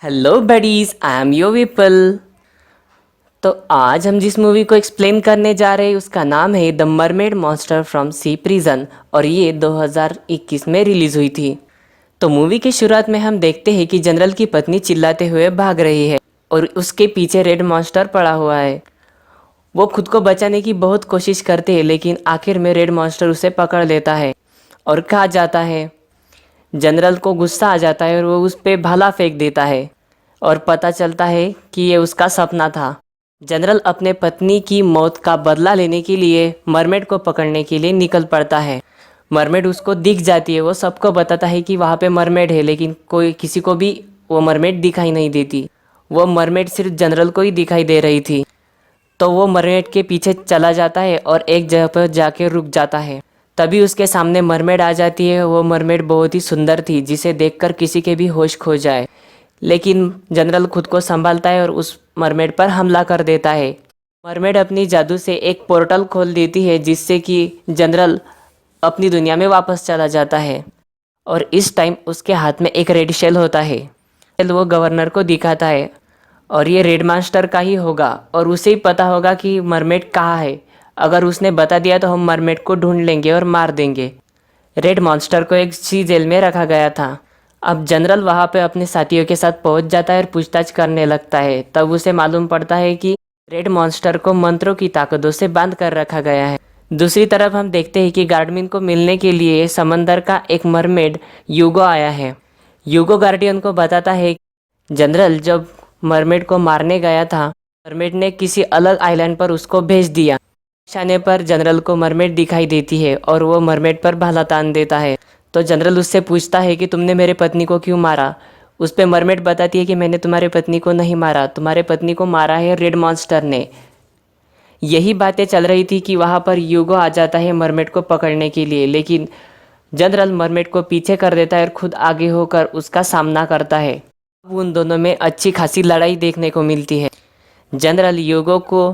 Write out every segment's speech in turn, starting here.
Hello buddies, I am यो विपल। तो आज हम जिस मूवी को एक्सप्लेन करने जा रहे हैं उसका नाम है the mermaid monster from sea prison और ये 2021 में रिलीज हुई थी। तो मूवी की शुरुआत में हम देखते हैं कि जनरल की पत्नी चिल्लाते हुए भाग रही है और उसके पीछे रेड मॉन्स्टर पड़ा हुआ है। वो खुद को बचाने की बहुत कोशिश करती है लेकिन आखिर में रेड मॉन्स्टर उसे पकड़ लेता है और खा जाता है। जनरल को गुस्सा आ जाता है और वो उस पे भाला फेंक देता है और पता चलता है कि ये उसका सपना था। जनरल अपने पत्नी की मौत का बदला लेने के लिए मरमेड को पकड़ने के लिए निकल पड़ता है। मरमेड उसको दिख जाती है, वो सबको बताता है कि वहाँ पे मरमेड है, लेकिन कोई किसी को भी वो मरमेड दिखाई नहीं देती। वो मरमेड सिर्फ जनरल को ही दिखाई दे रही थी। तो वो मरमेड के पीछे चला जाता है और एक जगह पर जाके रुक जाता है। तभी उसके सामने मरमेड आ जाती है। वो मरमेड बहुत ही सुंदर थी जिसे देखकर किसी के भी होश खो जाए, लेकिन जनरल खुद को संभालता है और उस मरमेड पर हमला कर देता है। मरमेड अपनी जादू से एक पोर्टल खोल देती है जिससे कि जनरल अपनी दुनिया में वापस चला जाता है और इस टाइम उसके हाथ में एक रेड शेल होता है। वो गवर्नर को दिखाता है और ये रेड मास्टर का ही होगा और उसे ही पता होगा कि मरमेड कहाँ है। अगर उसने बता दिया तो हम मरमेड को ढूंढ लेंगे और मार देंगे। रेड मॉन्स्टर को एक सी जेल में रखा गया था। अब जनरल वहाँ पे अपने साथियों के साथ पहुँच जाता है और पूछताछ करने लगता है। तब उसे मालूम पड़ता है कि रेड मॉन्स्टर को मंत्रों की ताकतों से बांध कर रखा गया है। दूसरी तरफ हम देखते हैं कि गार्डमिन को मिलने के लिए समंदर का एक मरमेड यूगो आया है। यूगो गार्डियन को बताता है जनरल जब मरमेड को मारने गया था, मरमेड ने किसी अलग आइलैंड पर उसको भेज दिया। निशाने पर जनरल को मरमेड दिखाई देती है और वो मरमेड पर भाला तान देता है। तो जनरल उससे पूछता है कि तुमने मेरे पत्नी को क्यों मारा। उस पे मरमेड बताती है कि मैंने तुम्हारे पत्नी को नहीं मारा, तुम्हारे पत्नी को मारा है रेड मॉन्स्टर ने। यही बातें चल रही थी कि वहाँ पर यूगो आ जाता है मरमेड को पकड़ने के लिए, लेकिन जनरल मरमेड को पीछे कर देता है और खुद आगे होकर उसका सामना करता है। अब उन दोनों में अच्छी खासी लड़ाई देखने को मिलती है। जनरल यूगो को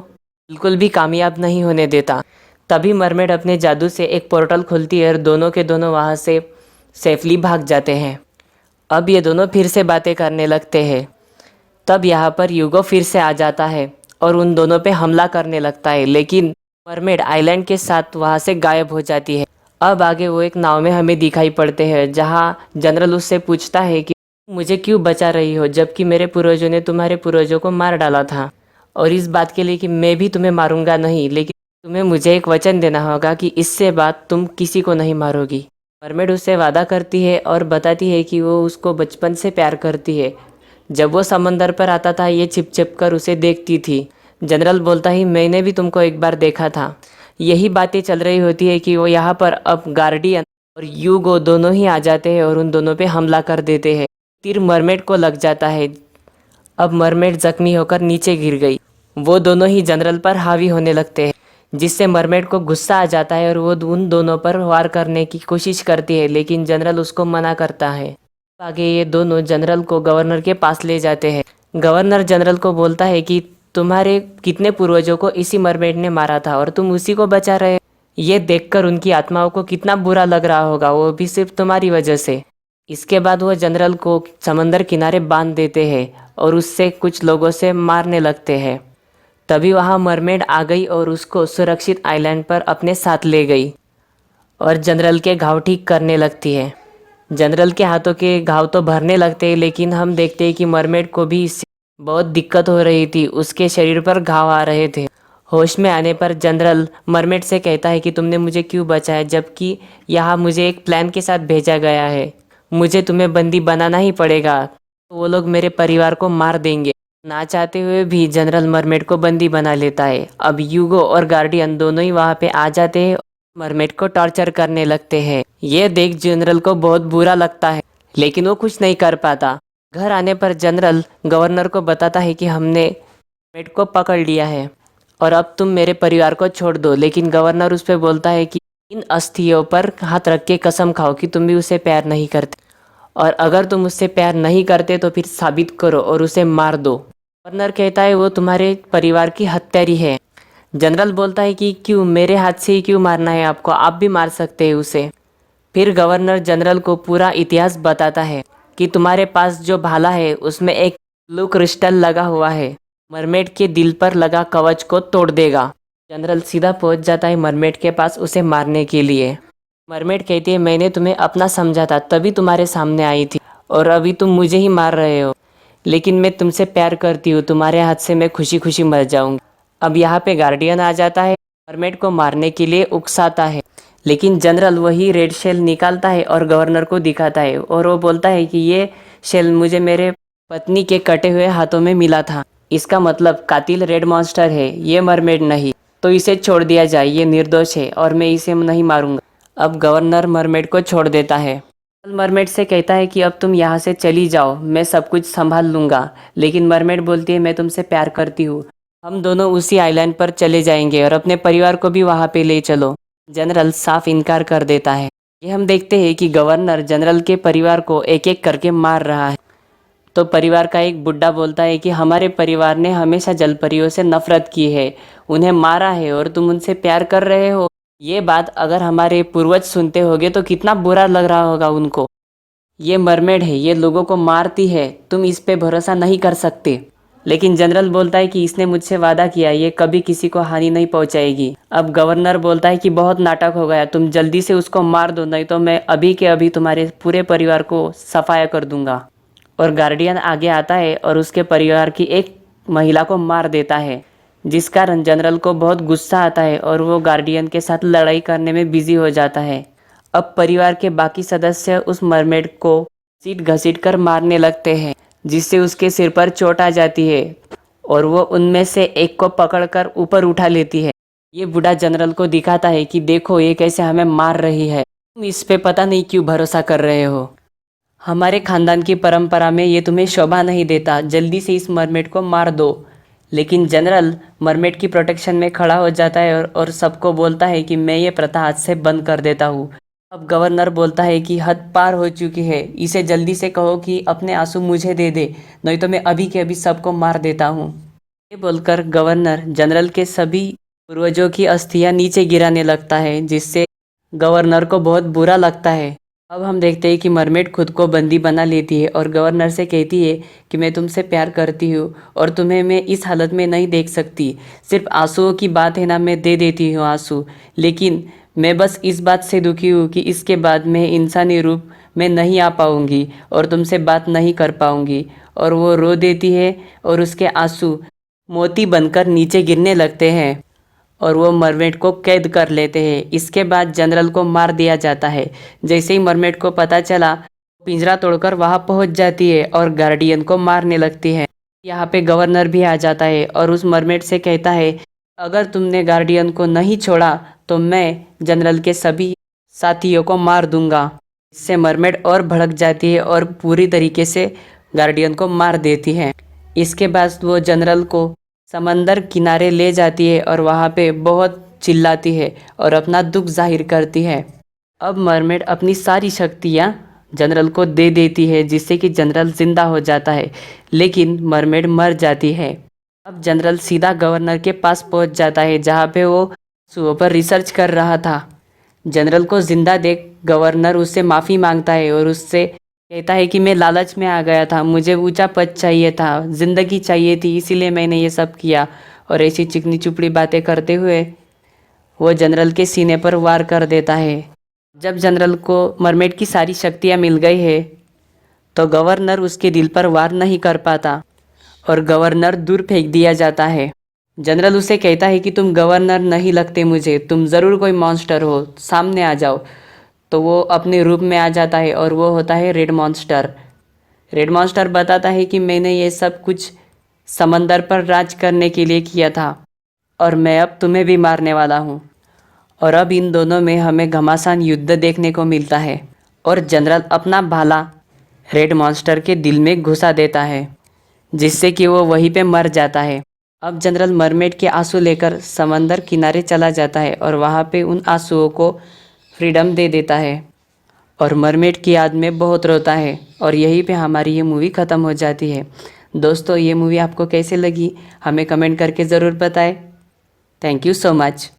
बिल्कुल भी कामयाब नहीं होने देता। तभी मरमेड अपने जादू से एक पोर्टल खुलती है और दोनों के दोनों वहाँ से सेफली भाग जाते हैं। अब ये दोनों फिर से बातें करने लगते हैं। तब यहाँ पर यूगो फिर से आ जाता है और उन दोनों पे हमला करने लगता है, लेकिन मरमेड आइलैंड के साथ वहाँ से गायब हो जाती है। अब आगे वो एक नाव में हमें दिखाई पड़ते हैं जहाँ जनरल उससे पूछता है कि मुझे क्यों बचा रही हो जबकि मेरे पूर्वजों ने तुम्हारे पूर्वजों को मार डाला था, और इस बात के लिए कि मैं भी तुम्हें मारूंगा नहीं, लेकिन तुम्हें मुझे एक वचन देना होगा कि इससे बाद तुम किसी को नहीं मारोगी। मरमेड उससे वादा करती है और बताती है कि वो उसको बचपन से प्यार करती है। जब वो समंदर पर आता था ये छिप छिप कर उसे देखती थी। जनरल बोलता ही मैंने भी तुमको एक बार देखा था। यही बातें चल रही होती है कि वो यहाँ पर अब गार्डियन और यूगो दोनों ही आ जाते हैं और उन दोनों पे हमला कर देते हैं। तीर मरमेड को लग जाता है। अब मरमेड जख्मी होकर नीचे गिर गई। वो दोनों ही जनरल पर हावी होने लगते हैं, जिससे मरमेड को गुस्सा आ जाता है और वो उन दोनों पर वार करने की कोशिश करती है, लेकिन जनरल उसको मना करता है। आगे ये दोनों जनरल को गवर्नर के पास ले जाते हैं। गवर्नर जनरल को बोलता है कि तुम्हारे कितने पूर्वजों को इसी मरमेड ने मारा था और तुम उसी को बचा रहे हो। ये देखकर उनकी आत्माओं को कितना बुरा लग रहा होगा, वो भी सिर्फ तुम्हारी वजह से। इसके बाद वो जनरल को समंदर किनारे बांध देते हैं और उससे कुछ लोगों से मारने लगते हैं। तभी वहाँ मरमेड आ गई और उसको सुरक्षित आइलैंड पर अपने साथ ले गई और जनरल के घाव ठीक करने लगती है। जनरल के हाथों के घाव तो भरने लगते हैं, लेकिन हम देखते हैं कि मरमेड को भी इससे बहुत दिक्कत हो रही थी, उसके शरीर पर घाव आ रहे थे। होश में आने पर जनरल मरमेड से कहता है कि तुमने मुझे क्यों बचाया जबकि यहाँ मुझे एक प्लान के साथ भेजा गया है। मुझे तुम्हें बंदी बनाना ही पड़ेगा, तो वो लोग मेरे परिवार को मार देंगे। ना चाहते हुए भी जनरल मरमेड को बंदी बना लेता है। अब यूगो और गार्डियन दोनों ही वहाँ पे आ जाते हैं, मरमेड को टॉर्चर करने लगते हैं। ये देख जनरल को बहुत बुरा लगता है, लेकिन वो कुछ नहीं कर पाता। घर आने पर जनरल गवर्नर को बताता है कि हमने मरमेड को पकड़ लिया है और अब तुम मेरे परिवार को छोड़ दो। लेकिन गवर्नर उस पर बोलता है कि इन अस्थियों पर हाथ रख के कसम खाओ कि तुम भी उसे प्यार नहीं करते, और अगर तुम उससे प्यार नहीं करते तो फिर साबित करो और उसे मार दो। गवर्नर कहता है वो तुम्हारे परिवार की हत्यारी है। जनरल बोलता है कि क्यों, मेरे हाथ से ही क्यों मारना है आपको, आप भी मार सकते हैं उसे। फिर गवर्नर जनरल को पूरा इतिहास बताता है। कि तुम्हारे पास जो भाला है उसमें एक ब्लू क्रिस्टल लगा हुआ है, मरमेड के दिल पर लगा कवच को तोड़ देगा। जनरल सीधा पहुंच जाता है मरमेड के पास उसे मारने के लिए। मरमेड कहती है मैंने तुम्हें अपना समझा था तभी तुम्हारे सामने आई थी और अभी तुम मुझे ही मार रहे हो, लेकिन मैं तुमसे प्यार करती हूँ, तुम्हारे हाथ से मैं खुशी खुशी मर जाऊंगी। अब यहाँ पे गार्डियन आ जाता है, मरमेड को मारने के लिए उकसाता है, लेकिन जनरल वही रेड शेल निकालता है और गवर्नर को दिखाता है और वो बोलता है कि ये शेल मुझे मेरे पत्नी के कटे हुए हाथों में मिला था, इसका मतलब कातिल रेड मॉन्स्टर है, ये मरमेड नहीं, तो इसे छोड़ दिया जाए, ये निर्दोष है और मैं इसे नहीं मारूंगा। अब गवर्नर मरमेड को छोड़ देता है। मरमेड से कहता है कि अब तुम यहाँ से चली जाओ, मैं सब कुछ संभाल लूँगा, लेकिन मरमेड बोलती है मैं तुमसे प्यार करती हूँ, हम दोनों उसी आइलैंड पर चले जाएंगे और अपने परिवार को भी वहाँ पे ले चलो। जनरल साफ इनकार कर देता है। ये हम देखते हैं कि गवर्नर जनरल के परिवार को एक एक करके मार रहा है। तो परिवार का एक बुड्ढा बोलता है कि हमारे परिवार ने हमेशा जलपरियों से नफरत की है, उन्हें मारा है और तुम उनसे प्यार कर रहे हो। ये बात अगर हमारे पूर्वज सुनते होंगे तो कितना बुरा लग रहा होगा उनको। ये मरमेड है, ये लोगों को मारती है, तुम इस पे भरोसा नहीं कर सकते। लेकिन जनरल बोलता है कि इसने मुझसे वादा किया, ये कभी किसी को हानि नहीं पहुंचाएगी। अब गवर्नर बोलता है कि बहुत नाटक हो गया, तुम जल्दी से उसको मार दो, नहीं तो मैं अभी के अभी तुम्हारे पूरे परिवार को सफाया कर दूंगा। और गार्डियन आगे आता है और उसके परिवार की एक महिला को मार देता है, जिस कारण जनरल को बहुत गुस्सा आता है और वो गार्डियन के साथ लड़ाई करने में बिजी हो जाता है। अब परिवार के बाकी सदस्य उस मरमेड को घसीट घसीट कर मारने लगते हैं, जिससे उसके सिर पर चोट आ जाती है और वो उनमें से एक को पकड़कर ऊपर उठा लेती है। ये बूढ़ा जनरल को दिखाता है कि देखो ये कैसे हमें मार रही है, तुम इस पे पता नहीं क्यों भरोसा कर रहे हो, हमारे खानदान की परंपरा में ये तुम्हें शोभा नहीं देता, जल्दी से इस मरमेड को मार दो। लेकिन जनरल मरमेड की प्रोटेक्शन में खड़ा हो जाता है और सबको बोलता है कि मैं ये प्रथा आज से बंद कर देता हूँ। अब गवर्नर बोलता है कि हद पार हो चुकी है, इसे जल्दी से कहो कि अपने आंसू मुझे दे दे, नहीं तो मैं अभी के अभी सबको मार देता हूँ। ये बोलकर गवर्नर जनरल के सभी पूर्वजों की अस्थियां नीचे गिराने लगता है, जिससे गवर्नर को बहुत बुरा लगता है। अब हम देखते हैं कि मरमेड खुद को बंदी बना लेती है और गवर्नर से कहती है कि मैं तुमसे प्यार करती हूँ और तुम्हें मैं इस हालत में नहीं देख सकती, सिर्फ आंसुओं की बात है ना, मैं दे देती हूँ आंसू, लेकिन मैं बस इस बात से दुखी हूँ कि इसके बाद मैं इंसानी रूप में नहीं आ पाऊँगी और तुमसे बात नहीं कर पाऊँगी। और वो रो देती है और उसके आंसू मोती बनकर नीचे गिरने लगते हैं और वो मरमेड को कैद कर लेते हैं। इसके बाद जनरल को मार दिया जाता है। जैसे ही मरमेड को पता चला, पिंजरा तोड़कर वहाँ पहुँच जाती है और गार्डियन को मारने लगती है। यहाँ पे गवर्नर भी आ जाता है और उस मरमेड से कहता है अगर तुमने गार्डियन को नहीं छोड़ा तो मैं जनरल के सभी साथियों को मार दूंगा। इससे मरमेड और भड़क जाती है और पूरी तरीके से गार्डियन को मार देती है। इसके बाद वो जनरल को समंदर किनारे ले जाती है और वहाँ पे बहुत चिल्लाती है और अपना दुख जाहिर करती है। अब मरमेड अपनी सारी शक्तियाँ जनरल को दे देती है, जिससे कि जनरल जिंदा हो जाता है, लेकिन मरमेड मर जाती है। अब जनरल सीधा गवर्नर के पास पहुंच जाता है, जहाँ पे वो आंसुओं पर रिसर्च कर रहा था। जनरल को जिंदा देख गवर्नर उससे माफ़ी मांगता है और उससे कहता है कि मैं लालच में आ गया था, मुझे ऊंचा पद चाहिए था, जिंदगी चाहिए थी, इसीलिए मैंने ये सब किया। और ऐसी चिकनी चुपड़ी बातें करते हुए वो जनरल के सीने पर वार कर देता है। जब जनरल को मरमेड की सारी शक्तियाँ मिल गई है तो गवर्नर उसके दिल पर वार नहीं कर पाता और गवर्नर दूर फेंक दिया जाता है। जनरल उसे कहता है कि तुम गवर्नर नहीं लगते मुझे, तुम ज़रूर कोई मॉन्स्टर हो, सामने आ जाओ। तो वो अपने रूप में आ जाता है और वो होता है रेड मॉन्स्टर। रेड मॉन्स्टर बताता है कि मैंने ये सब कुछ समंदर पर राज करने के लिए किया था और मैं अब तुम्हें भी मारने वाला हूँ। और अब इन दोनों में हमें घमासान युद्ध देखने को मिलता है और जनरल अपना भाला रेड मॉन्स्टर के दिल में घुसा देता है, जिससे कि वो वहीं पे मर जाता है। अब जनरल मरमेड के आंसू लेकर समंदर किनारे चला जाता है और वहाँ पे उन आंसुओं को फ्रीडम दे देता है और मरमेड की याद में बहुत रोता है और यहीं पे हमारी ये मूवी ख़त्म हो जाती है। दोस्तों, ये मूवी आपको कैसे लगी हमें कमेंट करके ज़रूर बताएं। Thank you so much.